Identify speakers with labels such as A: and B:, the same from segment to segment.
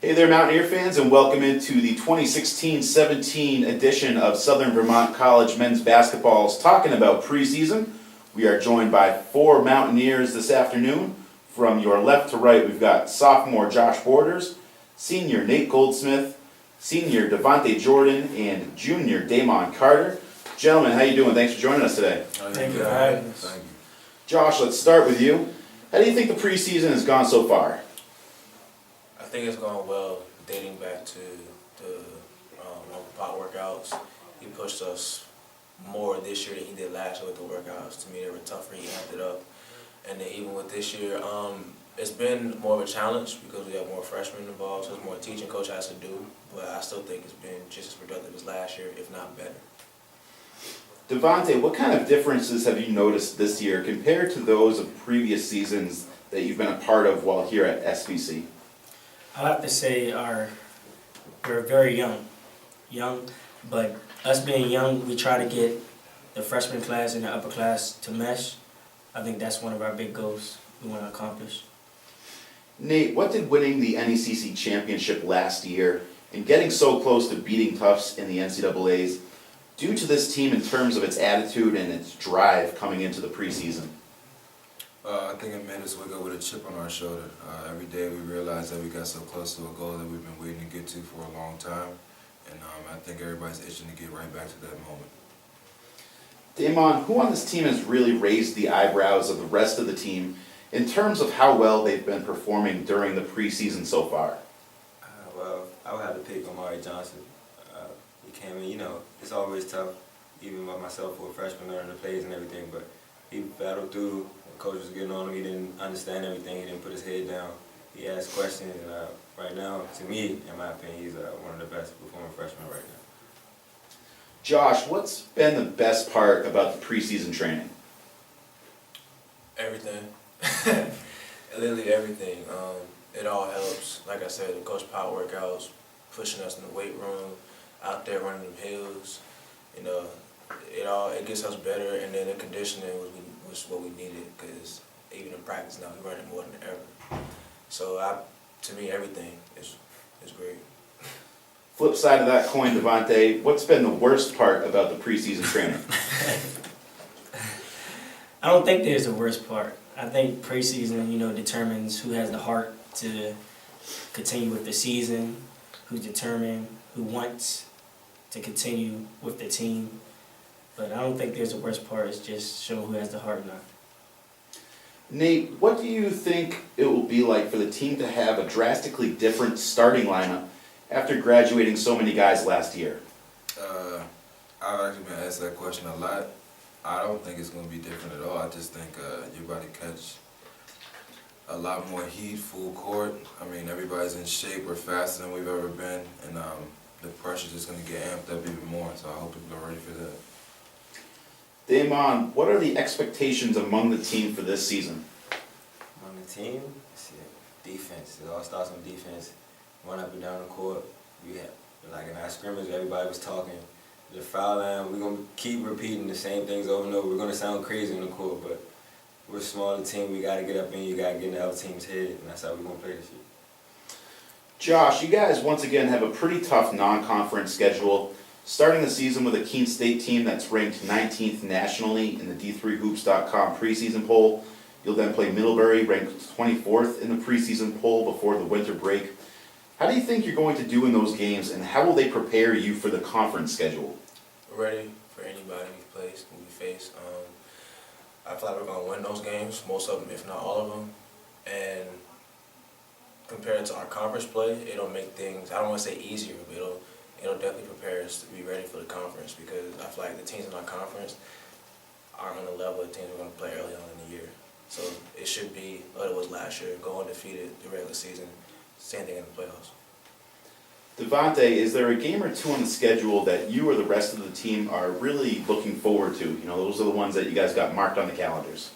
A: Hey there, Mountaineer fans, and welcome into the 2016-17 edition of Southern Vermont College men's basketball's Talking About Preseason. We are joined by four Mountaineers this afternoon. From your left to right, we've got sophomore Josh Borders, senior Nate Goldsmith, senior Devontae Jordan, and junior Damon Carter. Gentlemen, how you doing? Thanks for joining us today.
B: Thank you for having us.
C: Thank you.
A: Josh, let's start with you. How do you think the preseason has gone so far?
B: I think it's gone well, dating back to the pot workouts. He pushed us more this year than he did last year with the workouts. To me, they were tougher. He amped it up. And then even with this year, it's been more of a challenge because we have more freshmen involved, so there's more teaching coach has to do. But I still think it's been just as productive as last year, if not better.
A: Devontae, what kind of differences have you noticed this year compared to those of previous seasons that you've been a part of while here at SVC?
D: I have to say we're very young, but us being young, we try to get the freshman class and the upper class to mesh. I think that's one of our big goals we want to accomplish.
A: Nate, what did winning the NECC championship last year and getting so close to beating Tufts in the NCAAs do to this team in terms of its attitude and its drive coming into the preseason?
C: I think it made us wake up with a chip on our shoulder. Every day we realized that we got so close to a goal that we've been waiting to get to for a long time. And I think everybody's itching to get right back to that moment.
A: Damon, who on this team has really raised the eyebrows of the rest of the team in terms of how well they've been performing during the preseason so far?
E: Well, I would have to pick Amari Johnson. He came in, it's always tough, even by myself for a freshman learning the plays and everything, but he battled through. The coach was getting on him. He didn't understand everything. He didn't put his head down. He asked questions, and right now, to me, in my opinion, he's one of the best performing freshmen right now.
A: Josh, what's been the best part about the preseason training?
B: Everything. Literally everything. It all helps. Like I said, the coach pot workouts, pushing us in the weight room, out there running them hills. It gets us better, and then the conditioning was what we needed, because even in practice now we run it more than ever. So to me, everything is great.
A: Flip side of that coin, Devontae, what's been the worst part about the preseason training?
D: I don't think there's a worst part. I think preseason, determines who has the heart to continue with the season, who's determined, who wants to continue with the team. But I don't think there's a worst part. It's just showing who has the heart now.
A: Nate, what do you think it will be like for the team to have a drastically different starting lineup after graduating so many guys last year?
C: I've actually been asked that question a lot. I don't think it's going to be different at all. I just think you're about to catch a lot more heat, full court. I mean, everybody's in shape. We're faster than we've ever been, and the pressure's just going to get amped up even more, so I hope people are ready for that.
A: Damon, what are the expectations among the team for this season?
E: On the team, defense. It all starts on defense. Run up and down the court. We have, like in our scrimmage, everybody was talking. The foul line, we're going to keep repeating the same things over and over. We're going to sound crazy in the court, but we're a smaller team. We got to get up in. You got to get in the other team's head, and that's how we're going to play this year.
A: Josh, you guys once again have a pretty tough non-conference schedule, starting the season with a Keene State team that's ranked 19th nationally in the D3Hoops.com preseason poll. You'll then play Middlebury, ranked 24th in the preseason poll before the winter break. How do you think you're going to do in those games, and how will they prepare you for the conference schedule?
B: We're ready for anybody we face. I feel like we're going to win those games, most of them, if not all of them. And compared to our conference play, it'll make things, I don't want to say easier, but it'll definitely prepare us to be ready for the conference, because I feel like the teams in our conference aren't on the level of teams we're going to play early on in the year. So it should be what it was last year, go undefeated the regular season, same thing in the playoffs.
A: Devontae, is there a game or two on the schedule that you or the rest of the team are really looking forward to? Those are the ones that you guys got marked on the calendars.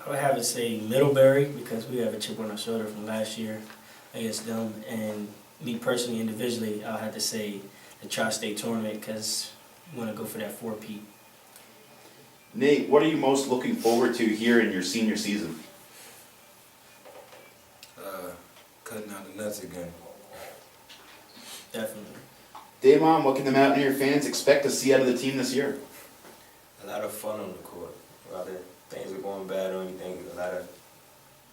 D: I would have to say Middlebury, because we have a chip on our shoulder from last year against them. And me personally, individually, I'll have to say the Tri-State tournament, because we want to go for that 4-peat.
A: Nate, what are you most looking forward to here in your senior season?
C: Cutting out the nuts again.
D: Definitely.
A: Damon, what can the Mountaineer fans expect to see out of the team this year?
E: A lot of fun on the court. Whether things are going bad or anything, a lot of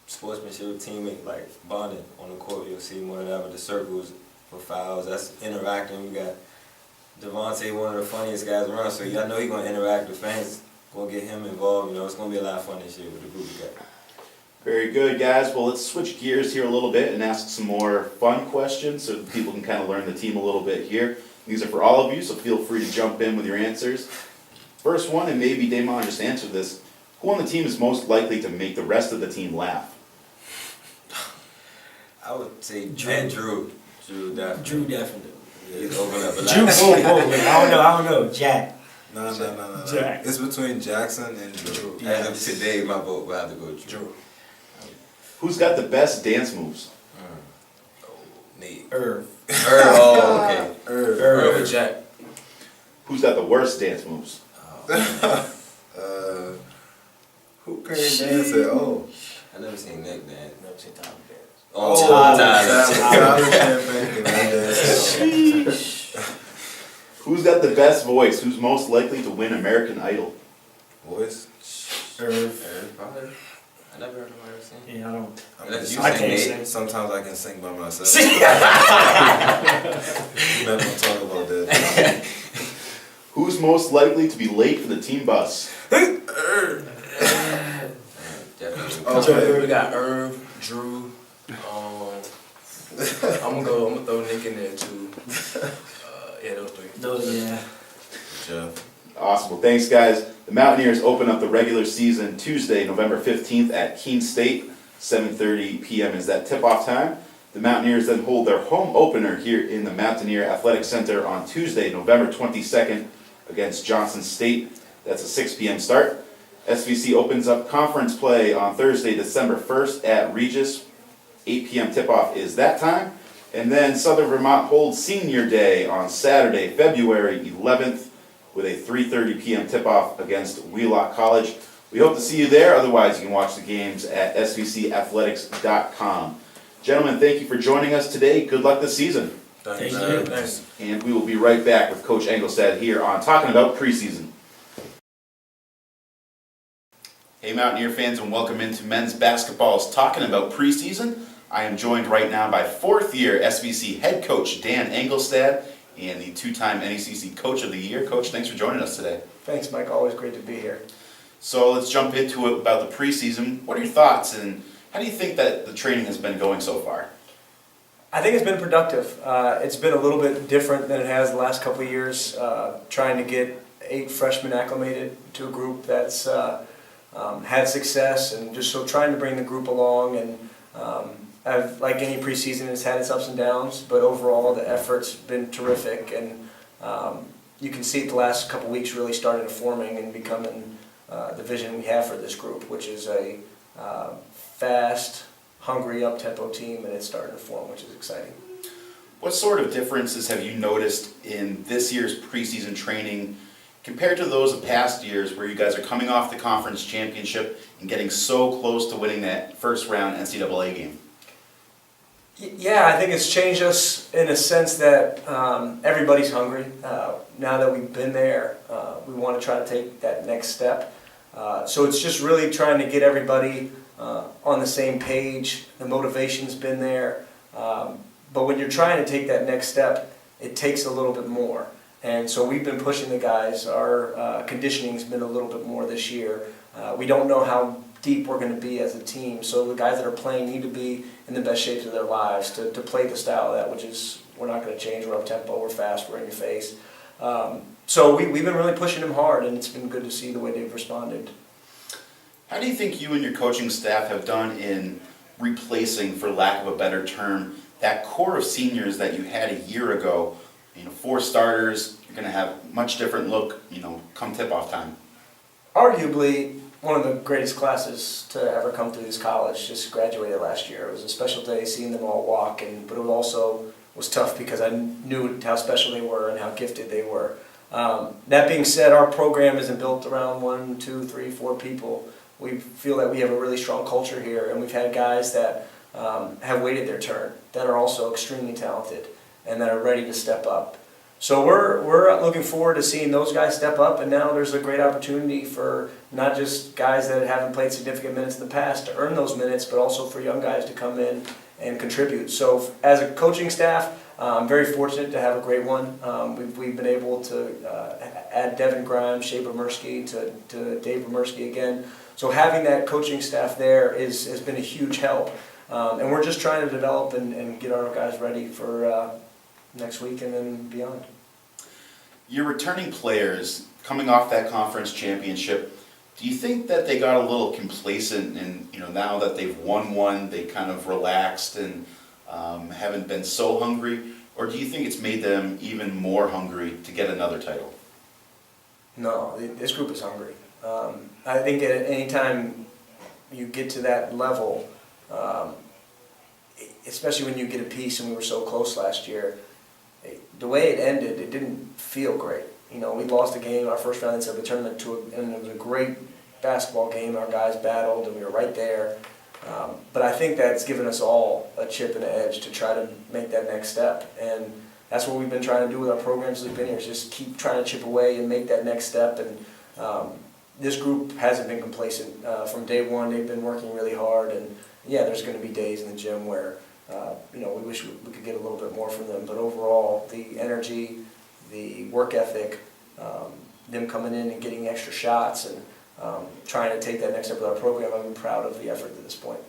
E: sportsmanship, teammate, like bonding on the court. You'll see more than ever the circles for fouls. That's interacting. We got Devontae, one of the funniest guys around, so I know he's going to interact with fans, going to get him involved. You know, it's going to be a lot of fun this year with the group we got.
A: Very good, guys. Well, let's switch gears here a little bit and ask some more fun questions so that people can kind of learn the team a little bit here. These are for all of you, so feel free to jump in with your answers. First one, and maybe Damon just answered this, who on the team is most likely to make the rest of the team laugh?
E: I would say
D: Drew.
E: Drew. Drew definitely.
D: Drew definitely.
E: He's opened up a lot.
D: Drew, whoa. I don't know. Jack.
C: No.
D: Jack.
C: It's between Jackson and Drew.
E: As of today, my vote will have to go Drew.
A: Who's got the best dance moves?
E: Nate.
D: Irv.
E: Oh, okay.
B: Irv and Jack.
A: Who's got the worst dance moves?
C: Who can't dance at all?
E: I never seen Nick dance.
B: Never seen Tyler dance.
E: Oh,
C: Tyler Champagne can dance.
A: Who's got the best voice? Who's most likely to win American Idol?
C: Voice?
D: Irv.
E: Probably. I never heard nobody sing.
D: Yeah, I don't.
E: Unless you
D: I
E: sing
D: can't
E: Nate.
D: sing.
C: Sometimes I can sing by myself. We're not gonna talk about that.
A: Who's most likely to be late for the team bus?
E: Definitely.
C: Okay.
B: We got Irv, Drew. I'm gonna throw Nick in there too. Yeah, those three.
D: Yeah.
C: Jeff.
A: Awesome. Well, thanks, guys. The Mountaineers open up the regular season Tuesday, November 15th at Keene State. 7:30 p.m. is that tip-off time. The Mountaineers then hold their home opener here in the Mountaineer Athletic Center on Tuesday, November 22nd against Johnson State. That's a 6 p.m. start. SVC opens up conference play on Thursday, December 1st at Regis. 8 p.m. tip-off is that time. And then Southern Vermont holds Senior Day on Saturday, February 11th with a 3:30 p.m. tip-off against Wheelock College. We hope to see you there. Otherwise, you can watch the games at svcathletics.com. Gentlemen, thank you for joining us today. Good luck this season.
D: Thank you.
B: Thanks.
A: And we will be right back with Coach Engelstad here on Talking About Preseason. Hey Mountaineer fans, and welcome into men's basketball's Talking About Preseason. I am joined right now by fourth-year SVC head coach Dan Engelstad and the two-time NECC Coach of the Year. Coach, thanks for joining us today.
F: Thanks, Mike. Always great to be here.
A: So let's jump into it about the preseason. What are your thoughts, and how do you think that the training has been going so far?
F: I think it's been productive. It's been a little bit different than it has the last couple of years, trying to get 8 freshmen acclimated to a group that's had success, and just so trying to bring the group along. And like any preseason, it's had its ups and downs, but overall the effort's been terrific. And you can see the last couple of weeks really started forming and becoming the vision we have for this group, which is a fast, hungry, up-tempo team, and it's starting to form, which is exciting.
A: What sort of differences have you noticed in this year's preseason training compared to those of past years where you guys are coming off the conference championship and getting so close to winning that first round NCAA game?
F: Yeah, I think it's changed us in a sense that everybody's hungry. Now that we've been there, we want to try to take that next step. So it's just really trying to get everybody on the same page. The motivation's been there. But when you're trying to take that next step, it takes a little bit more. And so we've been pushing the guys. Our conditioning's been a little bit more this year. We don't know how deep we're going to be as a team. So the guys that are playing need to be in the best shapes of their lives to play the style of that, which is we're not going to change. We're up-tempo, we're fast, we're in your face. So we've been really pushing them hard, and it's been good to see the way they've responded.
A: How do you think you and your coaching staff have done in replacing, for lack of a better term, that core of seniors that you had a year ago? 4 starters, you're going to have much different look, come tip-off time.
F: Arguably, one of the greatest classes to ever come through this college just graduated last year. It was a special day seeing them all walk, but it also was tough because I knew how special they were and how gifted they were. That being said, our program isn't built around 1, 2, 3, 4 people. We feel that we have a really strong culture here, and we've had guys that have waited their turn, that are also extremely talented and that are ready to step up. So we're looking forward to seeing those guys step up, and now there's a great opportunity for not just guys that haven't played significant minutes in the past to earn those minutes, but also for young guys to come in and contribute. So as a coaching staff, I'm very fortunate to have a great one. We've been able to add Devin Grimes, Shea Bremersky to Dave Bremersky again. So having that coaching staff there has been a huge help. And we're just trying to develop and get our guys ready for next week and then beyond.
A: Your returning players coming off that conference championship, do you think that they got a little complacent and now that they've won one, they kind of relaxed and haven't been so hungry? Or do you think it's made them even more hungry to get another title?
F: No, this group is hungry. I think at any time you get to that level, especially when you get a piece, and we were so close last year, the way it ended, it didn't feel great. We lost a game, our first round of the tournament, and it was a great basketball game. Our guys battled, and we were right there. But I think that's given us all a chip and an edge to try to make that next step. And that's what we've been trying to do with our programs as we've been here, is just keep trying to chip away and make that next step. And this group hasn't been complacent. From day one, they've been working really hard. And yeah, there's going to be days in the gym where we wish we could get a little bit more from them. But overall, the energy, the work ethic, them coming in and getting extra shots and trying to take that next step with our program, I'm proud of the effort at this point.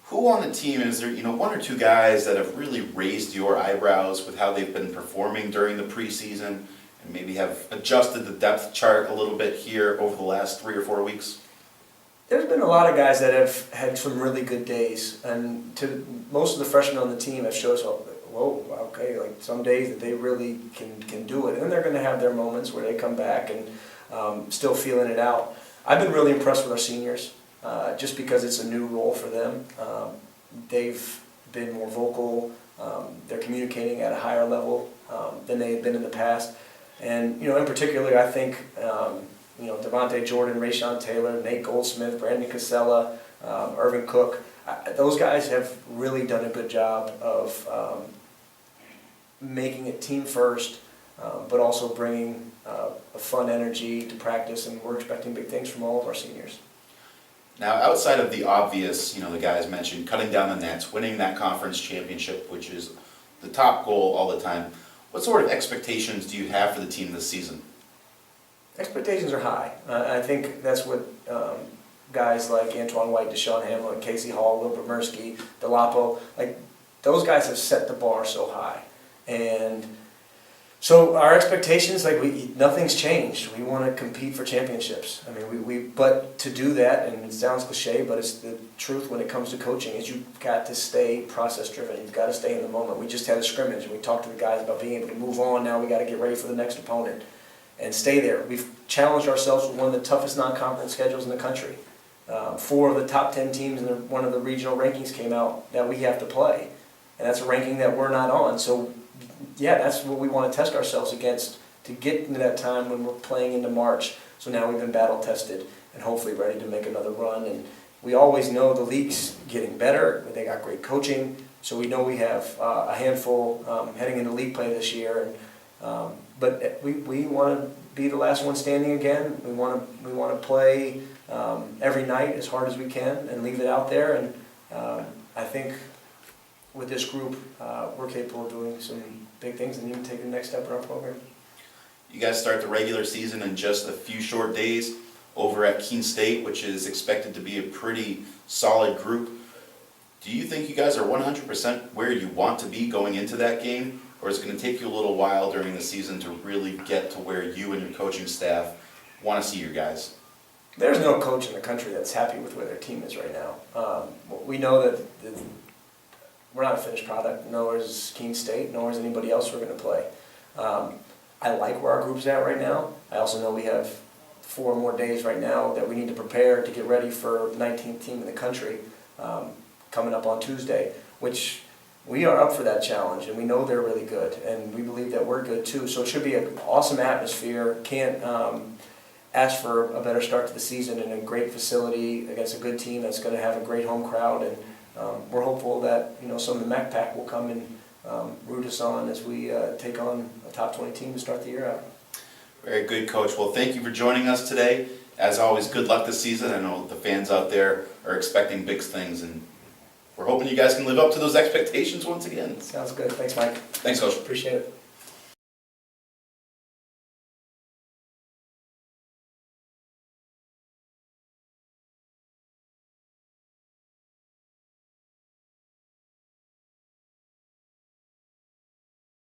A: Who on the team, is there one or two guys that have really raised your eyebrows with how they've been performing during the preseason and maybe have adjusted the depth chart a little bit here over the last 3 or 4 weeks?
F: There's been a lot of guys that have had some really good days, and most of the freshmen on the team have showed us, whoa, okay, like some days that they really can do it, and they're going to have their moments where they come back and still feeling it out. I've been really impressed with our seniors, just because it's a new role for them. They've been more vocal, they're communicating at a higher level than they had been in the past, and in particular, I think Devontae Jordan, Rayshawn Taylor, Nate Goldsmith, Brandon Casella, Irvin Cook, those guys have really done a good job of making it team first, but also bringing a fun energy to practice, and we're expecting big things from all of our seniors.
A: Now, outside of the obvious, the guys mentioned, cutting down the nets, winning that conference championship, which is the top goal all the time, what sort of expectations do you have for the team this season?
F: Expectations are high. I think that's what guys like Antoine White, Deshaun Hamlin, Casey Hall, Will Bremersky, Delapo, those guys have set the bar so high. And so our expectations, nothing's changed. We want to compete for championships. I mean, but to do that, and it sounds cliche, but it's the truth when it comes to coaching, is you've got to stay process driven. You've got to stay in the moment. We just had a scrimmage, and we talked to the guys about being able to move on. Now we got to get ready for the next opponent and stay there. We've challenged ourselves with one of the toughest non-conference schedules in the country. 4 of the top 10 teams in one of the regional rankings came out that we have to play, and that's a ranking that we're not on. So yeah, that's what we want to test ourselves against to get into that time when we're playing into March. So now we've been battle tested and hopefully ready to make another run. And we always know the league's getting better. They got great coaching, so we know we have a handful heading into league play this year. And but we want to be the last one standing again. We want to play every night as hard as we can and leave it out there. And I think with this group, we're capable of doing some big things and even taking the next step in our program.
A: You guys start the regular season in just a few short days over at Keene State, which is expected to be a pretty solid group. Do you think you guys are 100% where you want to be going into that game, or is it going to take you a little while during the season to really get to where you and your coaching staff want to see your guys?
F: There's no coach in the country that's happy with where their team is right now. We know that we're not a finished product, nor is Keene State, nor is anybody else we're going to play. I like where our group's at right now. I also know we have 4 more days right now that we need to prepare to get ready for the 19th team in the country coming up on Tuesday, which we are up for that challenge, and we know they're really good, and we believe that we're good too. So it should be an awesome atmosphere. Can't ask for a better start to the season in a great facility against a good team that's going to have a great home crowd. And we're hopeful that, some of the MAC Pack will come and root us on as we take on a top 20 team to start the year out.
A: Very good, Coach. Well, thank you for joining us today. As always, good luck this season. I know the fans out there are expecting big things, and we're hoping you guys can live up to those expectations once again.
F: Sounds good. Thanks, Mike.
A: Thanks, Coach.
F: Appreciate it.